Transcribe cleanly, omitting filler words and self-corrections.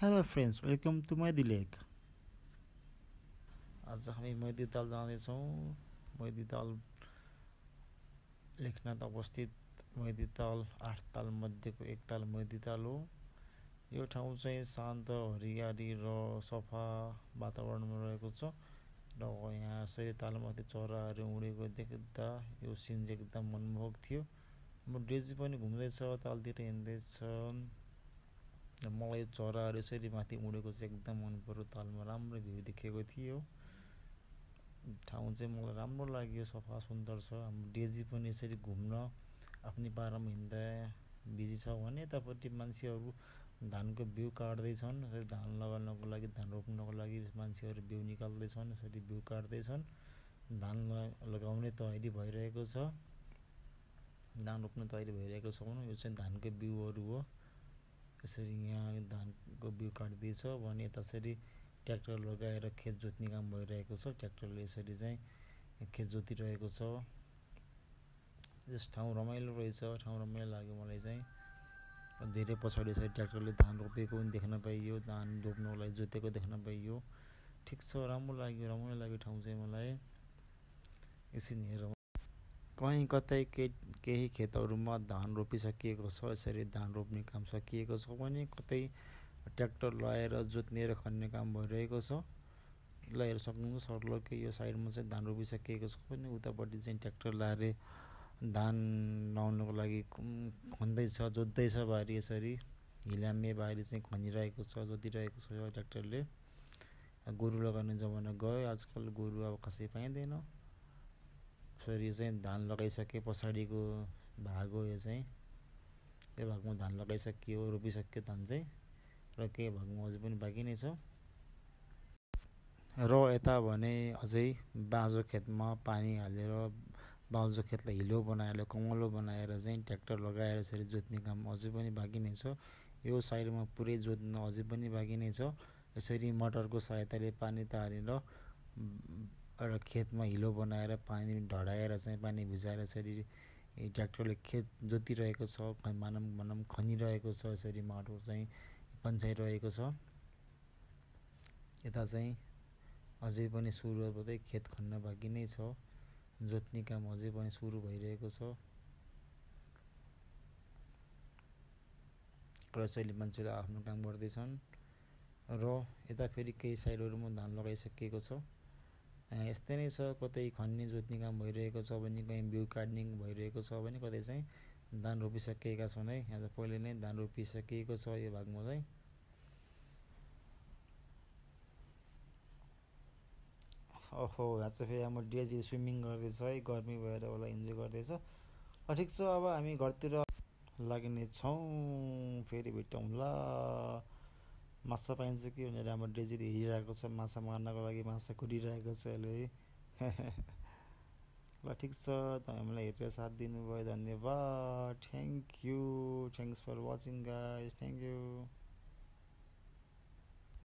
Hello friends, welcome to Mehdi Lake. आज हामी मैदी ताल जाँदैछौँ। मैदी ताल लेखनाथ अवस्थित मैदी ताल 8 ताल मध्येको एक ताल मैदी ताल हो। यो ठाउँ चाहिँ शान्त, हरियाली र सफा वातावरणमा रहेको छ र यहाँ यसरी तालमाथि चराहरू उडेको देख्दा यो सिन चाहिँ एकदम मनमोहक थियो। म डेजी पनि घुम्दैछ, तालतिर हिँड्दैछ। मलाई चराहरू यसरी माथि उडेको चाहिँ एकदम मन पर्यो। तालमा राम्रो भ्यू देखेको थियो। ठाउँ चाहिँ मलाई राम्रो लाग्यो, सफा सुन्दर छ। हाम्रो डेजी पनि यसरी घुम्न आफ्नै पारामा हिँड्दा बिजी छ भने यतापट्टि मान्छेहरू धानको बिउ काट्दैछन्। यसरी धान लगाउनको लागि, धान रोप्नको लागि मान्छेहरू बिउ निकाल्दैछन्, यसरी बिउ काट्दैछन्। धान लगाउने तयारी भइरहेको छ। धान रोप्ने तयारी भइरहेको छ भने यो चाहिँ धानको बिउहरू हो। यसरी यहाँ धानको बिउ काट्दैछ भने त्यसरी ट्र्याक्टर लगाएर खेत जोत्ने काम भइरहेको छ। ट्र्याक्टरले यसरी चाहिँ खेत जोतिरहेको छ। यस ठाउँ रमाइलो रहेछ, ठाउँ रमाइलो लाग्यो मलाई चाहिँ। धेरै पछाडि यसरी ट्र्याक्टरले धान रोपेको पनि देख्न पाइयो, धान रोप्नको लागि जोतेको देख्न पाइयो। ठिक छ, राम्रो लाग्यो, रमाइलो लाग्यो ठाउँ चाहिँ मलाई। एकछिन हेरौँ, कहीँ कतै केही खेतहरूमा धान रोपिसकिएको छ। यसरी धान रोप्ने काम सकिएको छ भने कतै ट्र्याक्टर लगाएर जोत्ने र खन्ने काम भइरहेको छ। ल हेर सक्नुहुन्छ सर्लकै यो साइडमा चाहिँ धान रोपिसकिएको छ भने उतापट्टि चाहिँ ट्र्याक्टर लगाएर धान लाउनको लागि खन्दैछ, जोत्दैछ बारी। यसरी हिलामे बारी चाहिँ खनिरहेको छ, जोतिरहेको छ ट्र्याक्टरले। गोरु लगाउने जमाना गयो, आजकल गोरु अब खासै पाइँदैन। यसरी चाहिँ धान लगाइसके पछाडिको भाग हो यो चाहिँ। यो भागमा धान लगाइसकियो, रोपिसक्यो धान चाहिँ, र केही भागमा अझै पनि बाँकी नै छ। र यता भने अझै बाँझो खेतमा पानी हालेर बाँझो खेतलाई हिलो बनाएर कमलो बनाएर चाहिँ ट्र्याक्टर लगाएर यसरी जोत्ने काम अझै पनि बाँकी नै छ। यो साइडमा पुरै जोत्न अझै पनि बाँकी नै छ। यसरी मोटरको सहायताले पानी तारेर एउटा खेतमा हिलो बनाएर पानी ढडाएर चाहिँ पानी भिजाएर यसरी ट्र्याक्टरले खेत जोतिरहेको छ, भनौँ खनिरहेको छ। यसरी माटो चाहिँ पन्साइरहेको छ। यता चाहिँ अझै पनि सुरुवातै खेत खन्न बाँकी नै छ। जोत्ने काम अझै पनि सुरु भइरहेको छ। र यसैले मान्छेले आफ्नो काम गर्दैछन्। र यता फेरि केही साइडहरूमा धान लगाइसकिएको छ। यस्तै नै छ, कतै खन्ने जोत्ने काम भइरहेको छ भने, कहीँ बिउ काट्ने भइरहेको छ भने, कतै चाहिँ धान रोपिसकेका छन् है। यहाँ त पहिले नै धान रोपिसकिएको छ यो भागमा चाहिँ। ओहो, यहाँ चाहिँ फेरि हाम्रो डेजी स्विमिङ गर्दैछ है, गर्मी भएर होला इन्जोय गर्दैछ। ठिक छ, अब हामी घरतिर लाग्ने छौँ। फेरि भेटौँला। माछा पाइन्छ कि भनेर हाम्रो डेजीले हिँडिरहेको छ, माछा मार्नको लागि माछा कुरिरहेको छ अहिले। ल ठिक छ, हामीलाई हेरेर साथ दिनुभयो, धन्यवाद। Thank you, thanks for watching guys, thank you.